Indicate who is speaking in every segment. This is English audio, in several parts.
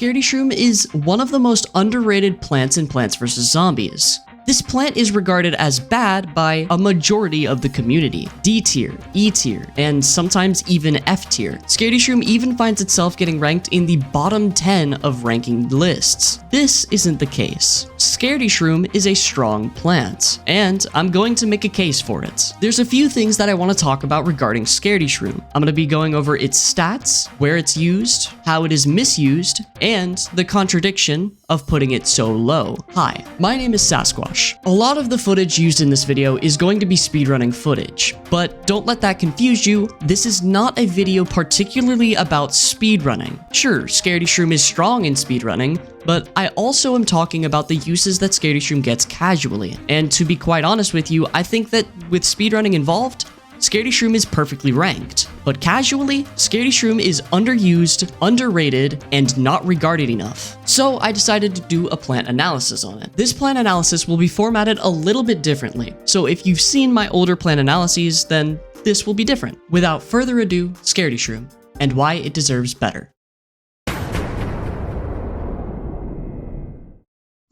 Speaker 1: Scaredy Shroom is one of the most underrated plants in Plants vs. Zombies. This plant is regarded as bad by a majority of the community. D tier, E tier, and sometimes even F tier. Scaredy Shroom even finds itself getting ranked in the bottom 10 of ranking lists. This isn't the case. Scaredy Shroom is a strong plant, and I'm going to make a case for it. There's a few things that I want to talk about regarding Scaredy Shroom. I'm going to be going over its stats, where it's used, how it is misused, and the contradiction of putting it so low. Hi, my name is Sasquatch. A lot of the footage used in this video is going to be speedrunning footage, but don't let that confuse you. This is not a video particularly about speedrunning. Sure, Scaredy Shroom is strong in speedrunning, but I also am talking about the uses that Scaredy Shroom gets casually. And to be quite honest with you, I think that with speedrunning involved, Scaredy Shroom is perfectly ranked. But casually, Scaredy Shroom is underused, underrated, and not regarded enough. So I decided to do a plant analysis on it. This plant analysis will be formatted a little bit differently. So if you've seen my older plant analyses, then this will be different. Without further ado, Scaredy Shroom, and why it deserves better.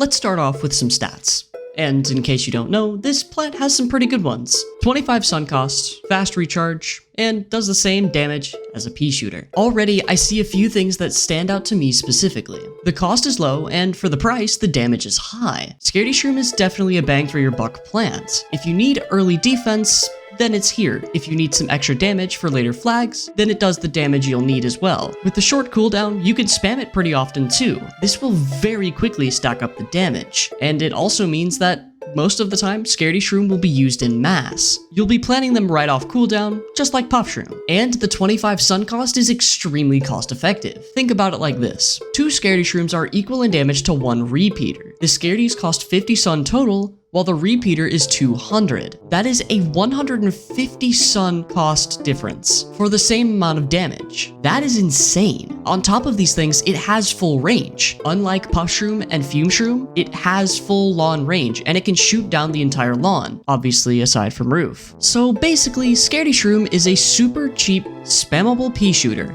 Speaker 1: Let's start off with some stats. And in case you don't know, this plant has some pretty good ones. 25 sun cost, fast recharge, and does the same damage as a pea shooter. Already, I see a few things that stand out to me specifically. The cost is low, and for the price, the damage is high. Scaredy Shroom is definitely a bang for your buck plant. If you need early defense, then it's here. If you need some extra damage for later flags, then it does the damage you'll need as well. With the short cooldown, you can spam it pretty often too. This will very quickly stack up the damage, and it also means that most of the time, Scaredy Shroom will be used in mass. You'll be planning them right off cooldown, just like Puff Shroom. And the 25 sun cost is extremely cost effective. Think about it like this. 2 Scaredy Shrooms are equal in damage to 1 repeater. The Scaredys cost 50 sun total, while the repeater is 200. That is a 150 sun cost difference for the same amount of damage. That is insane. On top of these things, it has full range. Unlike Puff Shroom and Fume Shroom, it has full lawn range, and it can shoot down the entire lawn, obviously aside from roof. So basically, Scaredy Shroom is a super cheap, spammable pea shooter.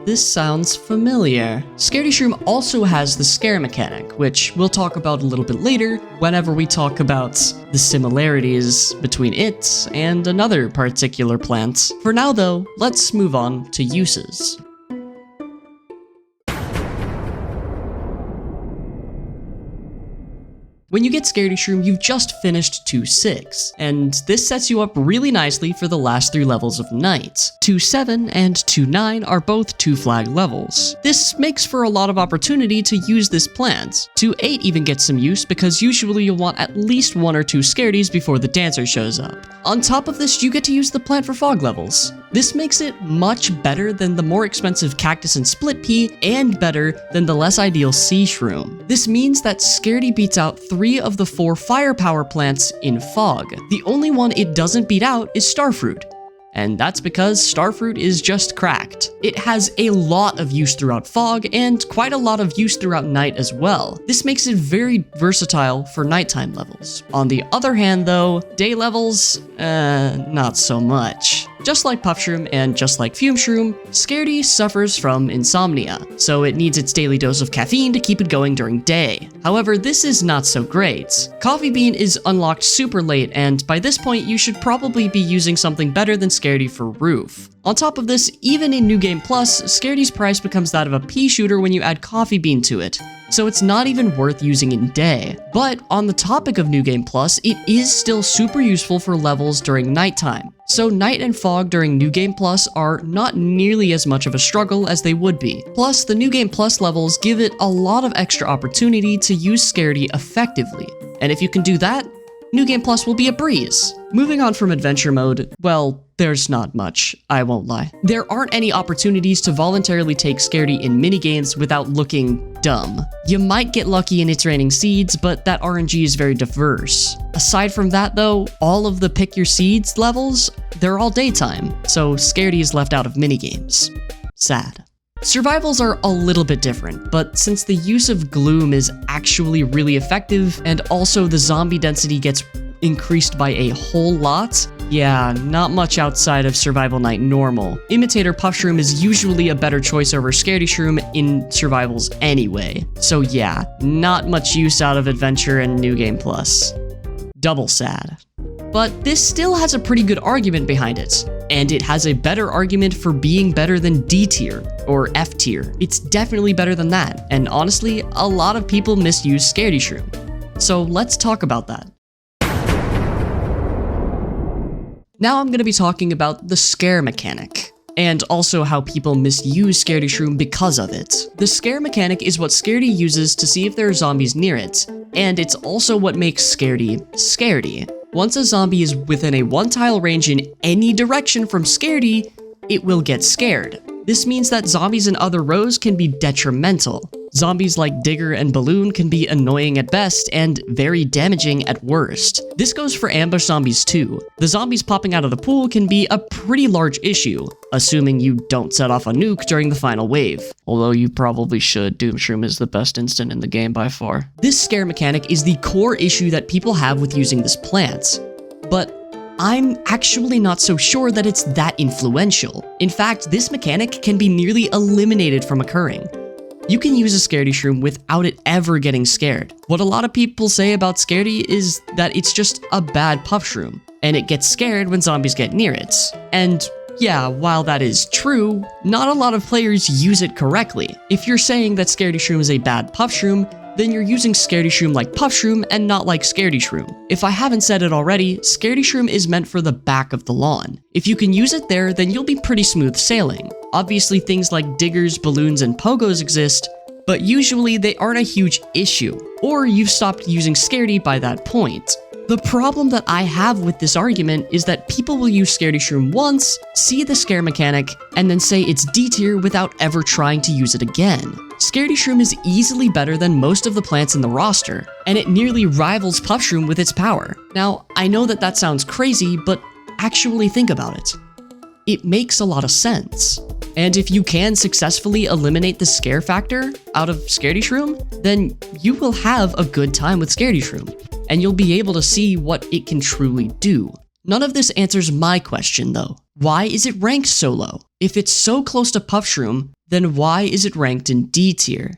Speaker 1: This sounds familiar. Scaredy Shroom also has the scare mechanic, which we'll talk about a little bit later whenever we talk about the similarities between it and another particular plant. For now though, let's move on to uses. When you get Scaredy Shroom, you've just finished 2-6, and this sets you up really nicely for the last 3 levels of Night. 2-7 and 2-9 are both 2 flag levels. This makes for a lot of opportunity to use this plant. 2-8 even gets some use because usually you'll want at least 1 or 2 Scaredys before the dancer shows up. On top of this, you get to use the plant for fog levels. This makes it much better than the more expensive Cactus and Split Pea, and better than the less ideal Sea Shroom. This means that Scaredy beats out 3 of the 4 firepower plants in fog. The only one it doesn't beat out is Starfruit, and that's because Starfruit is just cracked. It has a lot of use throughout fog and quite a lot of use throughout night as well. This makes it very versatile for nighttime levels. On the other hand though, day levels, not so much. Just like Puff Shroom and just like Fume Shroom, Scaredy suffers from insomnia, so it needs its daily dose of caffeine to keep it going during day. However, this is not so great. Coffee Bean is unlocked super late, and by this point you should probably be using something better than Scaredy for roof. On top of this, even in New Game Plus, Scaredy's price becomes that of a pea shooter when you add Coffee Bean to it, so it's not even worth using in day. But on the topic of New Game Plus, it is still super useful for levels during nighttime. So night and fog during New Game Plus are not nearly as much of a struggle as they would be. Plus, the New Game Plus levels give it a lot of extra opportunity to use Scaredy effectively. And if you can do that, New Game Plus will be a breeze. Moving on from adventure mode, well, there's not much, I won't lie. There aren't any opportunities to voluntarily take Scaredy in minigames without looking dumb. You might get lucky in its raining seeds, but that RNG is very diverse. Aside from that though, all of the pick your seeds levels, they're all daytime, so Scaredy is left out of minigames. Sad. Survivals are a little bit different, but since the use of Gloom is actually really effective, and also the zombie density gets increased by a whole lot, Yeah, not much outside of Survival Night normal. Imitator Puff Shroom is usually a better choice over Scaredy Shroom in survivals anyway. So yeah, not much use out of Adventure and New Game Plus. Double sad. But this still has a pretty good argument behind it, and it has a better argument for being better than D tier or F tier. It's definitely better than that, and honestly, a lot of people misuse Scaredy Shroom. So let's talk about that. Now I'm going to be talking about the scare mechanic, and also how people misuse Scaredy Shroom because of it. The scare mechanic is what Scaredy uses to see if there are zombies near it, and it's also what makes Scaredy Scaredy. Once a zombie is within a 1-tile range in any direction from Scaredy, it will get scared. This means that zombies in other rows can be detrimental. Zombies like Digger and Balloon can be annoying at best and very damaging at worst. This goes for ambush zombies too. The zombies popping out of the pool can be a pretty large issue, assuming you don't set off a nuke during the final wave. Although you probably should, Doom Shroom is the best instant in the game by far. This scare mechanic is the core issue that people have with using this plant. But I'm actually not so sure that it's that influential. In fact, this mechanic can be nearly eliminated from occurring. You can use a Scaredy Shroom without it ever getting scared. What a lot of people say about Scaredy is that it's just a bad Puff Shroom, and it gets scared when zombies get near it. And yeah, while that is true, not a lot of players use it correctly. If you're saying that Scaredy Shroom is a bad Puff Shroom, then you're using Scaredy Shroom like Puff Shroom and not like Scaredy Shroom. If I haven't said it already, Scaredy Shroom is meant for the back of the lawn. If you can use it there, then you'll be pretty smooth sailing. Obviously things like diggers, balloons, and pogos exist, but usually they aren't a huge issue, or you've stopped using Scaredy by that point. The problem that I have with this argument is that people will use Scaredy Shroom once, see the scare mechanic, and then say it's D tier without ever trying to use it again. Scaredy Shroom is easily better than most of the plants in the roster, and it nearly rivals Puff Shroom with its power. Now, I know that that sounds crazy, but actually think about it. It makes a lot of sense. And if you can successfully eliminate the scare factor out of Scaredy Shroom, then you will have a good time with Scaredy Shroom, and you'll be able to see what it can truly do. None of this answers my question though. Why is it ranked so low? If it's so close to Puff Shroom, then why is it ranked in D tier?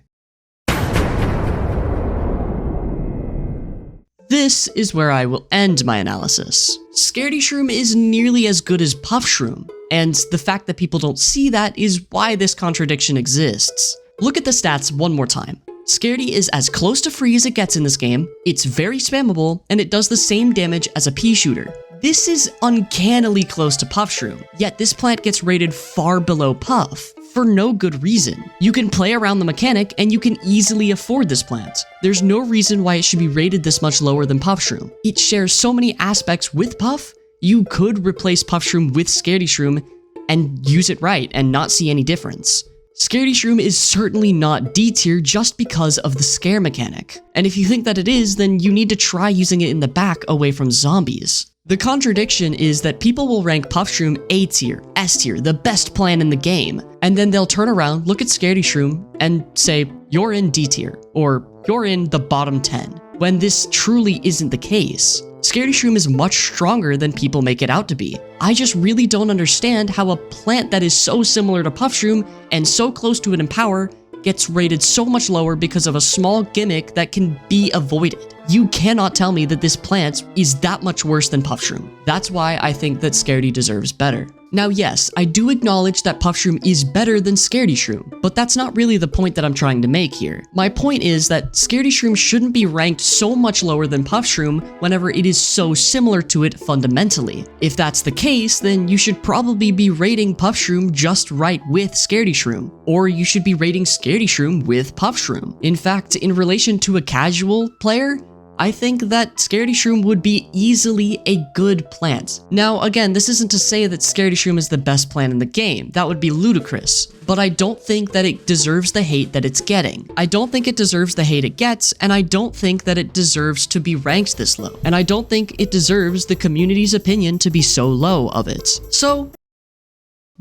Speaker 1: This is where I will end my analysis. Scaredy Shroom is nearly as good as Puff Shroom, and the fact that people don't see that is why this contradiction exists. Look at the stats one more time. Scaredy is as close to free as it gets in this game, it's very spammable, and it does the same damage as a pea shooter. This is uncannily close to Puff Shroom, yet this plant gets rated far below Puff, for no good reason. You can play around the mechanic and you can easily afford this plant. There's no reason why it should be rated this much lower than Puff Shroom. It shares so many aspects with Puff, you could replace Puff Shroom with Scaredy Shroom and use it right and not see any difference. Scaredy Shroom is certainly not D tier just because of the scare mechanic. And if you think that it is, then you need to try using it in the back away from zombies. The contradiction is that people will rank Puff Shroom A tier, S tier, the best plan in the game, and then they'll turn around, look at Scaredy Shroom, and say, you're in D tier, or you're in the bottom 10, when this truly isn't the case. Scaredy Shroom is much stronger than people make it out to be. I just really don't understand how a plant that is so similar to Puff Shroom and so close to it in power gets rated so much lower because of a small gimmick that can be avoided. You cannot tell me that this plant is that much worse than Puff Shroom. That's why I think that Scaredy deserves better. Now yes, I do acknowledge that Puff Shroom is better than Scaredy Shroom, but that's not really the point that I'm trying to make here. My point is that Scaredy Shroom shouldn't be ranked so much lower than Puff Shroom whenever it is so similar to it fundamentally. If that's the case, then you should probably be rating Puff Shroom just right with Scaredy Shroom, or you should be rating Scaredy Shroom with Puff Shroom. In fact, in relation to a casual player, I think that Scaredy Shroom would be easily a good plant. Now, again, this isn't to say that Scaredy Shroom is the best plant in the game. That would be ludicrous. But I don't think that it deserves the hate that it's getting. I don't think it deserves the hate it gets, and I don't think that it deserves to be ranked this low. And I don't think it deserves the community's opinion to be so low of it. So,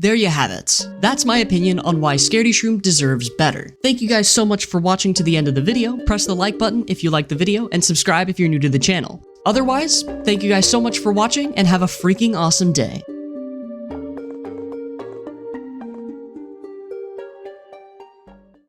Speaker 1: there you have it. That's my opinion on why Scaredy Shroom deserves better. Thank you guys so much for watching to the end of the video. Press the like button if you liked the video, and subscribe if you're new to the channel. Otherwise, thank you guys so much for watching and have a freaking awesome day.